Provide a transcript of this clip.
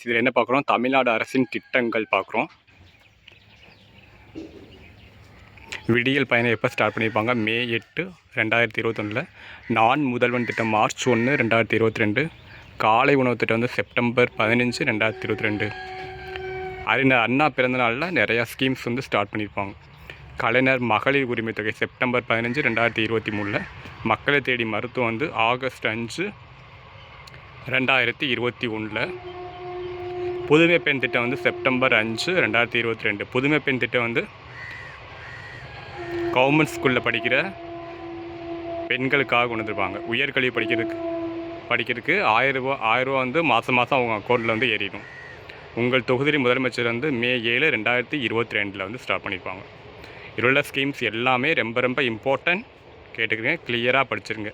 இதில் என்ன பார்க்குறோம், தமிழ்நாடு அரசின் திட்டங்கள் பார்க்குறோம். விடியல் பயணம் எப்போ ஸ்டார்ட் பண்ணியிருப்பாங்க, மே 8, 2021. நான் முதல்வன் திட்டம் மார்ச் 1, 2022. காலை உணவு திட்டம் வந்து செப்டம்பர் 15, 2022. அறிஞர் அண்ணா பிறந்த நாளில் நிறையா ஸ்கீம்ஸ் வந்து ஸ்டார்ட் பண்ணியிருப்பாங்க. கலைஞர் மகளிர் உரிமை தொகை செப்டம்பர் 15, 2023. மக்களை தேடி மருத்துவம் வந்து ஆகஸ்ட் 5, 2021. புதுமை பெண் திட்டம் வந்து செப்டம்பர் 5, 2022. புதுமை பெண் திட்டம் வந்து கவர்மெண்ட் ஸ்கூலில் படிக்கிற பெண்களுக்காக கொண்டு வந்துருப்பாங்க. உயர்கல்வி படிக்கிறதுக்கு 1000 ரூபா வந்து மாதம் அவங்க அக்கௌண்ட்டில் வந்து ஏறிடும். உங்கள் தொகுதி முதலமைச்சர் வந்து மே 7, 2022 வந்து ஸ்டார்ட் பண்ணியிருப்பாங்க. இதில் உள்ள ஸ்கீம்ஸ் எல்லாமே ரொம்ப இம்பார்ட்டன்ட். கேட்டுக்கிறேன், கிளியராக படிச்சிருங்க.